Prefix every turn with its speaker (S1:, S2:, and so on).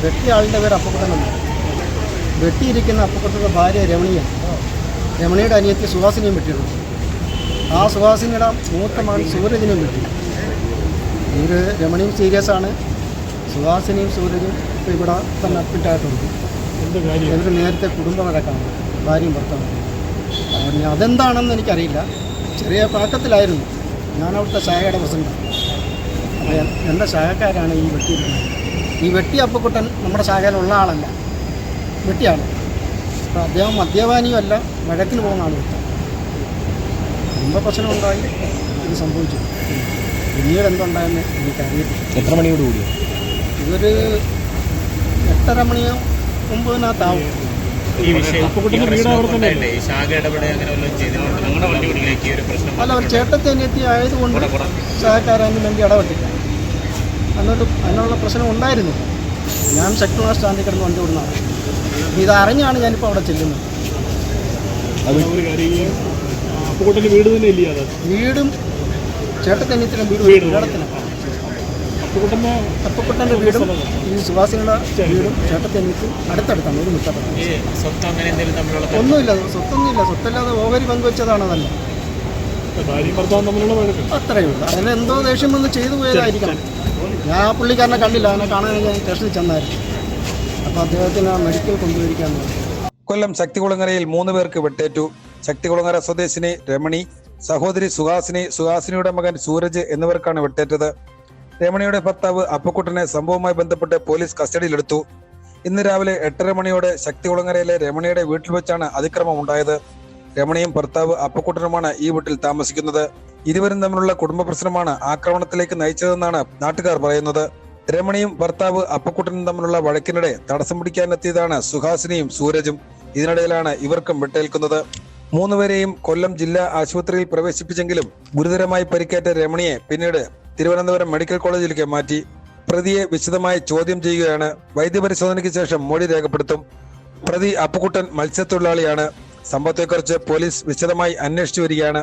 S1: വെട്ടിയ ആളിൻ്റെ പേര് അപ്പക്കുട്ടനെന്ന്. വെട്ടിയിരിക്കുന്ന അപ്പക്കുട്ടൻ്റെ ഭാര്യ രമണിയാണ്. രമണിയുടെ അനിയത്തി സുഹാസിനിയും വെട്ടിയിട്ടുണ്ട്. ആ സുഹാസിനിയുടെ മൂത്ത മകൻ സൂരജിനെയും വെട്ടി. ഇവർ രമണിയും സീരിയസ് ആണ്, സുഹാസിനിയും സൂരജും ഇപ്പോൾ ഇവിടെ തന്നെ അഡ്മിറ്റായിട്ടുണ്ട്. ഇവർ നേരത്തെ കുടുംബ വഴക്കാണ്, ഭാര്യയും ഭർത്താവും. അതെന്താണെന്ന് എനിക്കറിയില്ല. ചെറിയ പഴക്കത്തിലായിരുന്നു. ഞാൻ അവിടുത്തെ ശാഖയുടെ പ്രസിഡന്റാണ്. അപ്പോൾ എൻ്റെ ശാഖക്കാരാണ് ഈ വെട്ടിയിരിക്കുന്നത്. ഈ വെട്ടി അപ്പക്കുട്ടൻ നമ്മുടെ ശാഖയിലുള്ള ആളല്ല, വെട്ടിയാണ്. അപ്പോൾ അദ്ദേഹം മദ്യപാനിയും അല്ല, വഴക്കിന് പോകുന്ന ആൾ വെട്ടാൻ. കുടുംബ പ്രശ്നമുണ്ടായി ഇത് സംഭവിച്ചു. പിന്നീട് എന്തുണ്ടായെന്ന് എനിക്കറിയില്ല.
S2: എത്ര മണിയോട് കൂടിയോ?
S1: ഇതൊരു 8:30 മണിയോ 9:00
S2: ഈ വിഷയം
S1: അല്ല, അവർ ചേട്ടത്തെ അനിയത്തി ആയതുകൊണ്ട് സഹകാരാനും വേണ്ടി ഇടപെട്ടില്ല. അതിനുള്ള പ്രശ്നം ഉണ്ടായിരുന്നു. ഞാൻ ശക്തമായ സ്റ്റാൻഡിൽ കിടന്ന് വണ്ടി വിടുന്നതാണ്. ഇതറിഞ്ഞാണ് ഞാനിപ്പോൾ അവിടെ ചെല്ലുന്നത്. വീടും ചേട്ടത്തെ അനിയത്തിനും വീടും ഇടത്തിനും. അപ്പക്കുട്ടൻ്റെ വീടും ഈ സുഹാസിനിയുടെ വീടും ചേട്ടത്തെ അനിയത്തും അടുത്തടുത്താണ്. ഒരു മുറ്റത്താണ്. ഒന്നുമില്ല, സ്വത്തൊന്നുമില്ല. സ്വത്തല്ലാതെ ഓഹരി പങ്കുവെച്ചതാണ്. അതല്ല, അത്രയേ ഉള്ളൂ. അതിനെന്തോ ദേഷ്യം വന്ന് ചെയ്തു പോയതായിരിക്കണം. ഞാൻ ആ പുള്ളിക്കാരനെ കണ്ടില്ല. അതിനെ കാണാൻ ഞാൻ സ്റ്റേഷനിൽ ചെന്നായിരുന്നു. അപ്പോൾ അദ്ദേഹത്തിന് മെഡിക്കൽ കൊണ്ടുപോയിരിക്കാൻ പറഞ്ഞു.
S3: കൊല്ലം ശക്തികുളങ്ങരയിൽ 3 പേർക്ക് വെട്ടേറ്റു. ശക്തികുളങ്ങര സ്വദേശിനി രമണി, സഹോദരി സുഹാസിനി, സുഹാസിനിയുടെ മകൻ സൂരജ് എന്നിവർക്കാണ് വെട്ടേറ്റത്. രമണിയുടെ ഭർത്താവ് അപ്പക്കുട്ടനെ സംഭവവുമായി ബന്ധപ്പെട്ട് പോലീസ് കസ്റ്റഡിയിലെടുത്തു. ഇന്ന് രാവിലെ 8:30 മണിയോടെ ശക്തികുളങ്ങരയിലെ രമണിയുടെ വീട്ടിൽ വെച്ചാണ് അതിക്രമം ഉണ്ടായത്. രമണിയും ഭർത്താവ് അപ്പക്കുട്ടനുമാണ് ഈ വീട്ടിൽ താമസിക്കുന്നത്. ഇരുവരും തമ്മിലുള്ള കുടുംബ പ്രശ്നമാണ് ആക്രമണത്തിലേക്ക് നയിച്ചതെന്നാണ് നാട്ടുകാർ പറയുന്നത്. രമണിയും ഭർത്താവ് അപ്പക്കുട്ടനും തമ്മിലുള്ള വഴക്കിനിടെ തടസ്സം പിടിക്കാനെത്തിയതാണ് സുഹാസിനിയും സൂരജും. ഇതിനിടയിലാണ് ഇവർക്കും വെട്ടേൽക്കുന്നത്. 3 പേരെയും കൊല്ലം ജില്ലാ ആശുപത്രിയിൽ പ്രവേശിപ്പിച്ചെങ്കിലും ഗുരുതരമായി പരിക്കേറ്റ രമണിയെ പിന്നീട് തിരുവനന്തപുരം മെഡിക്കൽ കോളേജിലേക്ക് മാറ്റി. പ്രതിയെ വിശദമായി ചോദ്യം ചെയ്യുകയാണ്. വൈദ്യപരിശോധനയ്ക്ക് ശേഷം മൊഴി രേഖപ്പെടുത്തും. പ്രതി അപ്പക്കുട്ടൻ മത്സ്യത്തൊഴിലാളിയാണ്. സംഭവത്തെക്കുറിച്ച് പോലീസ് വിശദമായി അന്വേഷിച്ചു വരികയാണ്.